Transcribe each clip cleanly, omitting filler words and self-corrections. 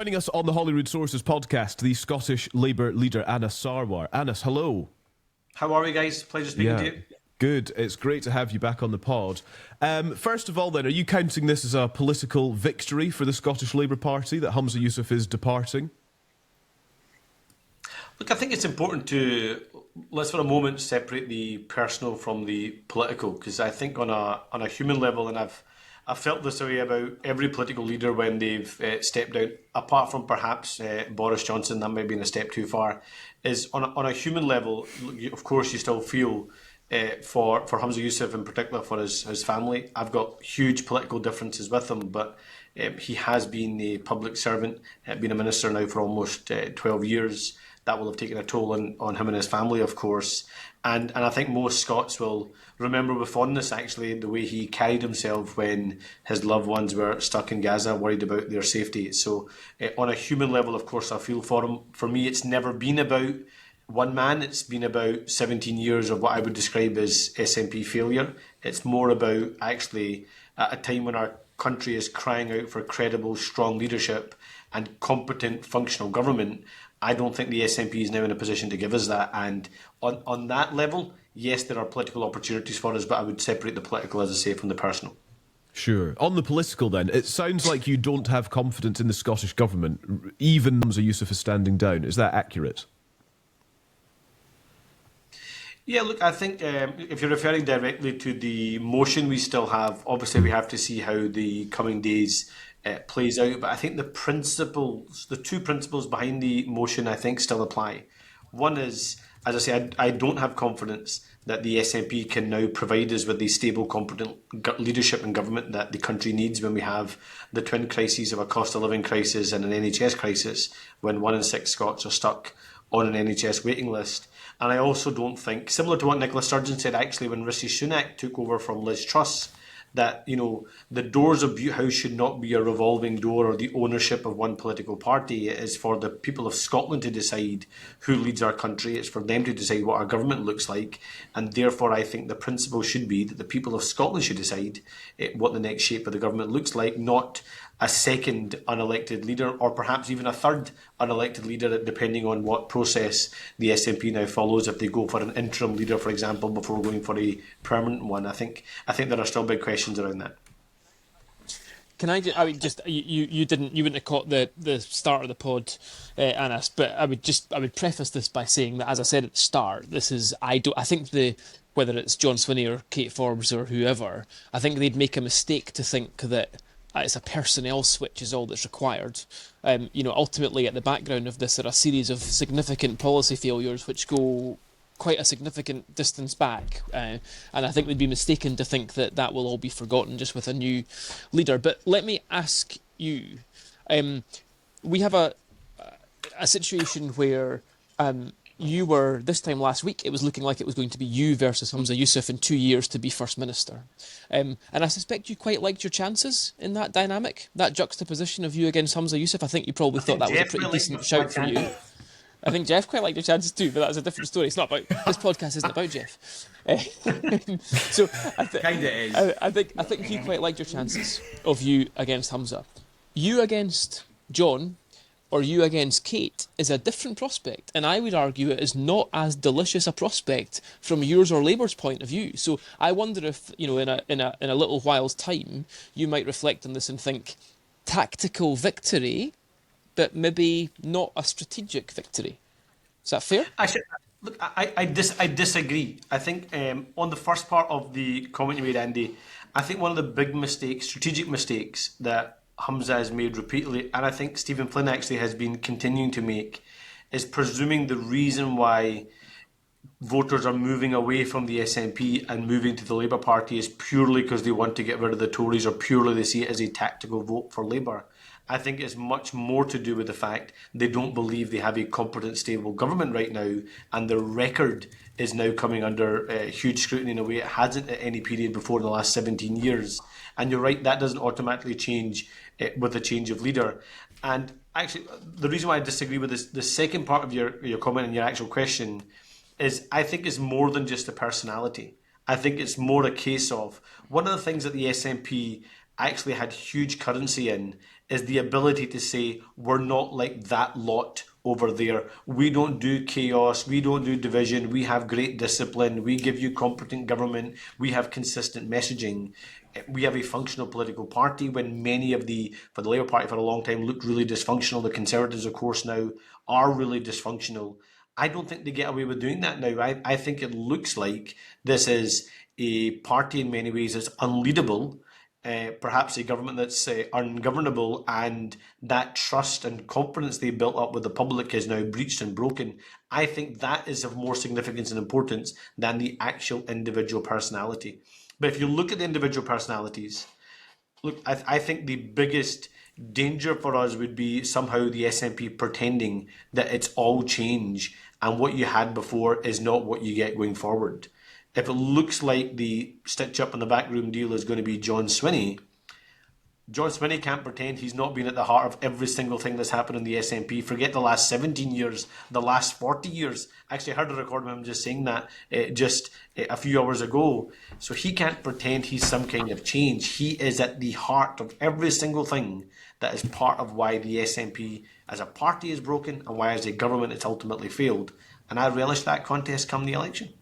Joining us on the Holyrood Sources podcast, the Scottish Labour leader Anas Sarwar. Anas, hello. How are we, guys? Pleasure speaking to you. Good. It's great to have you back on the pod. First of all, then, are you counting this as a political victory for the Scottish Labour Party that Humza Yousaf is departing? Look, I think it's important to, let's for a moment separate the personal from the political, because I think on a human level, and I've felt this way about every political leader when they've stepped down, apart from perhaps Boris Johnson, that might have been a step too far, is on a human level, of course you still feel for Humza Yousaf in particular, for his family. I've got huge political differences with him, but he has been a public servant, been a minister now for almost 12 years. That will have taken a toll on him and his family, of course. And I think most Scots will remember with fondness, actually, the way he carried himself when his loved ones were stuck in Gaza, worried about their safety. So on a human level, of course, I feel for him. For me, it's never been about one man. It's been about 17 years of what I would describe as SNP failure. It's more about actually at a time when our country is crying out for credible, strong leadership and competent, functional government. I don't think the SNP is now in a position to give us that. And on that level, yes, there are political opportunities for us, but I would separate the political, as I say, from the personal. Sure. On the political then, it sounds like you don't have confidence in the Scottish Government, even Humza Yousaf is standing down. Is that accurate? Yeah, look, I think if you're referring directly to the motion we still have, obviously we have to see how the coming days plays out. But I think the two principles behind the motion, I think, still apply. One is, as I say, I don't have confidence that the SNP can now provide us with the stable, competent leadership and government that the country needs when we have the twin crises of a cost of living crisis and an NHS crisis, when 1 in 6 Scots are stuck on an NHS waiting list. And I also don't think, similar to what Nicola Sturgeon said actually when Rishi Sunak took over from Liz Truss, that, you know, the doors of Butte House should not be a revolving door or the ownership of one political party. It is for the people of Scotland to decide who leads our country. It's for them to decide what our government looks like. And therefore, I think the principle should be that the people of Scotland should decide what the next shape of the government looks like, not a second unelected leader or perhaps even a third unelected leader, depending on what process the SNP now follows. If they go for an interim leader, for example, before going for a permanent one, I think there are still big questions around that. Can I just, you wouldn't have caught the start of the pod, Anas, but I would preface this by saying that, as I said at the start, I think whether it's John Swinney or Kate Forbes or whoever, I think they'd make a mistake to think that it's a personnel switch is all that's required. Ultimately at the background of this are a series of significant policy failures which go quite a significant distance back. And I think they'd be mistaken to think that will all be forgotten just with a new leader. But let me ask you, we have a situation where you were, this time last week, it was looking like it was going to be you versus Humza Yousaf in 2 years to be First Minister. And I suspect you quite liked your chances in that dynamic, that juxtaposition of you against Humza Yousaf. I think you probably thought that was a pretty decent shout for you. I think Geoff quite liked your chances too, but that's a different story. It's not about, this podcast isn't about Geoff. So I think you quite liked your chances of you against Humza. You against John, or you against Kate, is a different prospect, and I would argue it is not as delicious a prospect from yours or Labour's point of view. So I wonder if, in a little while's time, you might reflect on this and think tactical victory, but maybe not a strategic victory. Is that fair? Actually, look, I disagree. I think on the first part of the comment you made, Andy, I think one of the big mistakes, strategic mistakes that Humza has made repeatedly, and I think Stephen Flynn actually has been continuing to make, is presuming the reason why voters are moving away from the SNP and moving to the Labour Party is purely because they want to get rid of the Tories, or purely they see it as a tactical vote for Labour. I think it's much more to do with the fact they don't believe they have a competent, stable government right now, and their record is now coming under huge scrutiny in a way it hasn't at any period before in the last 17 years. And you're right, that doesn't automatically change with a change of leader. And actually, the reason why I disagree with this, the second part of your comment and your actual question, is I think it's more than just a personality. I think it's more a case of, one of the things that the SNP actually had huge currency in is the ability to say, we're not like that lot over there. We don't do chaos. We don't do division. We have great discipline. We give you competent government. We have consistent messaging. We have a functional political party when many of for the Labour Party for a long time looked really dysfunctional. The Conservatives, of course, now are really dysfunctional. I don't think they get away with doing that now. I think it looks like this is a party in many ways that's unleadable, perhaps a government that's ungovernable, and that trust and confidence they built up with the public is now breached and broken. I think that is of more significance and importance than the actual individual personality. But if you look at the individual personalities, look, I think the biggest danger for us would be somehow the SNP pretending that it's all change and what you had before is not what you get going forward. If it looks like the stitch up in the backroom deal is going to be John Swinney can't pretend he's not been at the heart of every single thing that's happened in the SNP. Forget the last 17 years, the last 40 years. Actually, I heard a recording of him just saying that just a few hours ago. So he can't pretend he's some kind of change. He is at the heart of every single thing that is part of why the SNP as a party is broken and why as a government it's ultimately failed. And I relish that contest come the election.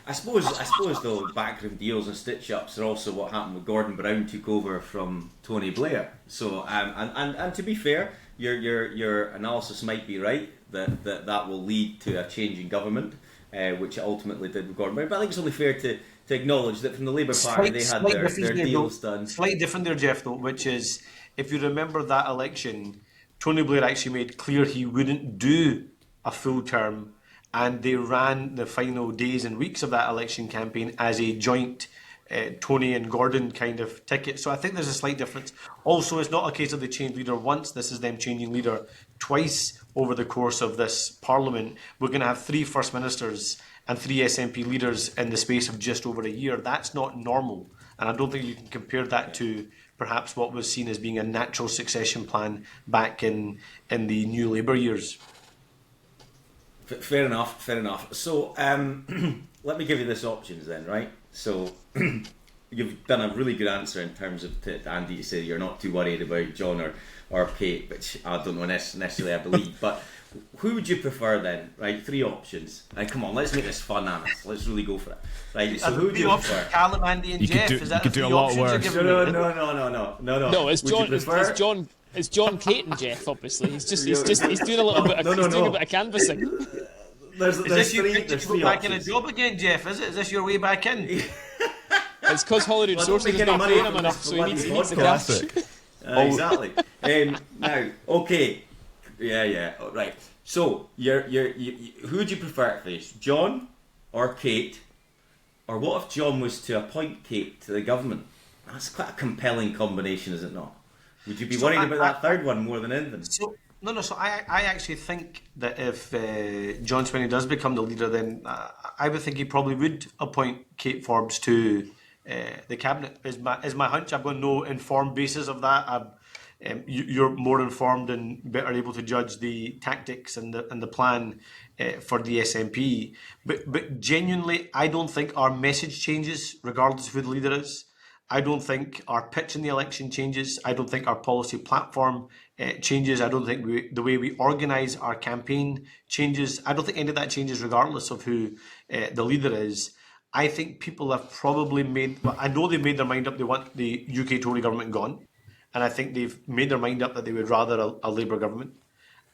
I suppose though, backroom deals and stitch-ups are also what happened with Gordon Brown took over from Tony Blair. So, and to be fair, your analysis might be right that will lead to a change in government, which it ultimately did with Gordon Brown. But I think it's only fair to acknowledge that from the Labour Party they had their deals done. Slightly different there, Geoff, though, which is, if you remember that election, Tony Blair actually made clear he wouldn't do a full term, and they ran the final days and weeks of that election campaign as a joint Tony and Gordon kind of ticket. So I think there's a slight difference. Also, it's not a case of they change leader once. This is them changing leader twice over the course of this parliament. We're going to have 3 First Ministers and 3 SNP leaders in the space of just over a year. That's not normal. And I don't think you can compare that to perhaps what was seen as being a natural succession plan back in the New Labour years. Fair enough. So let me give you this options then, right? So you've done a really good answer in terms of to Andy to say you're not too worried about John or Kate, which I don't know necessarily I believe. But who would you prefer then? Right, 3 options. Right, come on, let's make this fun, Anas. Let's really go for it. Right, so who would you prefer? Calum, Andy, and Geoff. Is that the 3 options? No. It's John, Kate, and Geoff. Obviously, he's doing a little bit. Doing a bit of canvassing. There's is this three back in a options. job again, Geoff? Is this your way back in? It's because Holyrood Sources is not paying him enough, so he needs the cash. Exactly. Now, okay, yeah, right. So, who would you prefer to face, John or Kate? Or what if John was to appoint Kate to the government? That's quite a compelling combination, is it not? Would you be worried about that third one more than anything? So I actually think that if John Swinney does become the leader, then I would think he probably would appoint Kate Forbes to the cabinet. Is my hunch. I've got no informed basis of that. You're more informed and better able to judge the tactics and the plan for the SNP. But genuinely, I don't think our message changes regardless of who the leader is. I don't think our pitch in the election changes. I don't think our policy platform changes. I don't think the way we organise our campaign changes. I don't think any of that changes regardless of who the leader is. I think people have probably I know they've made their mind up they want the UK Tory government gone. And I think they've made their mind up that they would rather a Labour government.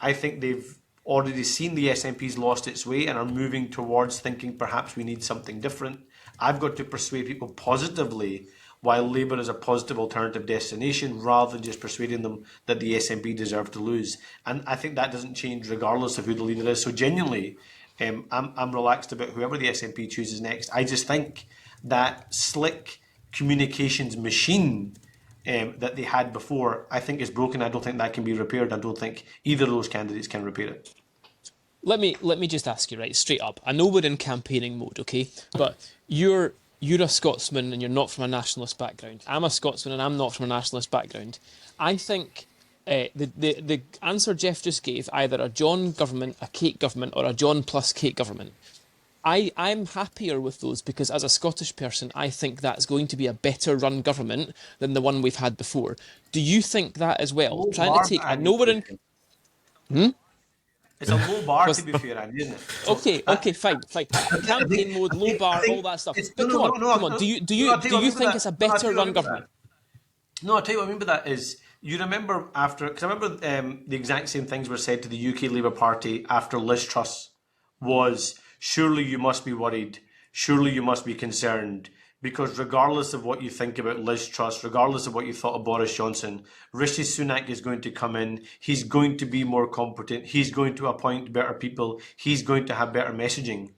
I think they've already seen the SNP's lost its way and are moving towards thinking perhaps we need something different. I've got to persuade people positively why Labour is a positive alternative destination rather than just persuading them that the SNP deserve to lose. And I think that doesn't change regardless of who the leader is. So genuinely, I'm relaxed about whoever the SNP chooses next. I just think that slick communications machine that they had before, I think is broken. I don't think that can be repaired. I don't think either of those candidates can repair it. Let me just ask you, right, straight up. I know we're in campaigning mode, okay? But you're a Scotsman and you're not from a nationalist background. I'm a Scotsman and I'm not from a nationalist background. I think the answer Geoff just gave, either a John government, a Kate government, or a John plus Kate government, I'm happier with those because as a Scottish person, I think that's going to be a better run government than the one we've had before. Do you think that as well? Low Trying bar, to take, I Andy, know we're in. It's a low bar, to be fair, Andy, isn't it? So, Okay, fine. Campaign mode, low bar, all that stuff. But come on. Do you think it's a better run government? No, I'll tell you what I mean by that is, you remember because I remember the exact same things were said to the UK Labour Party after Liz Truss was, surely you must be worried, surely you must be concerned, because regardless of what you think about Liz Truss, regardless of what you thought of Boris Johnson, Rishi Sunak is going to come in, he's going to be more competent, he's going to appoint better people, he's going to have better messaging.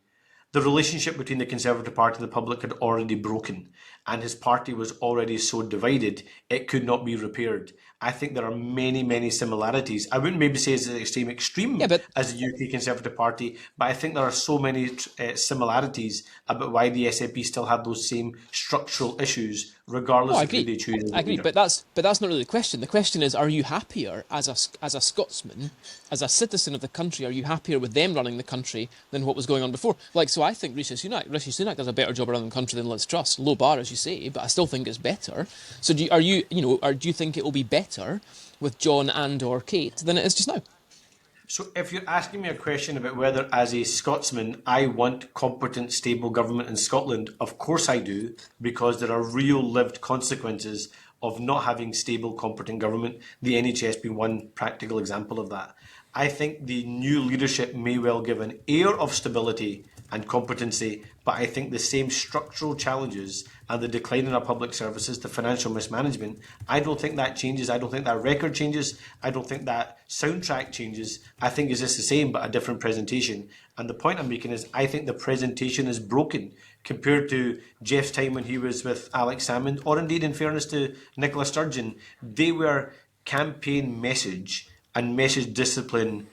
The relationship between the Conservative Party and the public had already broken, and his party was already so divided it could not be repaired. I think there are many, many similarities. I wouldn't maybe say it's the extreme as the UK Conservative Party, but I think there are so many similarities about why the SNP still have those same structural issues, regardless of who they choose. I agree, but that's not really the question. The question is, are you happier as a Scotsman, as a citizen of the country? Are you happier with them running the country than what was going on before? So I think Rishi Sunak does a better job running the country than Liz Truss. Low bar, as you say, but I still think it's better. So do you think it will be better with John and or Kate than it is just now? So if you're asking me a question about whether, as a Scotsman, I want competent, stable government in Scotland, of course I do, because there are real lived consequences of not having stable, competent government, the NHS being one practical example of that. I think the new leadership may well give an air of stability and competency, but I think the same structural challenges and the decline in our public services, the financial mismanagement, I don't think that changes. I don't think that record changes. I don't think that soundtrack changes. I think it's just the same, but a different presentation. And the point I'm making is I think the presentation is broken compared to Geoff's time when he was with Alex Salmond, or indeed, in fairness to Nicola Sturgeon. They were campaign message and message discipline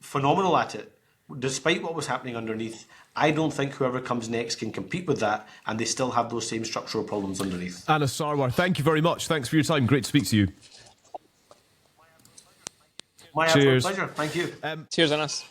phenomenal at it. Despite what was happening underneath, I don't think whoever comes next can compete with that, and they still have those same structural problems underneath. Anas Sarwar, thank you very much. Thanks for your time. Great to speak to you. My absolute pleasure. Thank you. Cheers, Anas.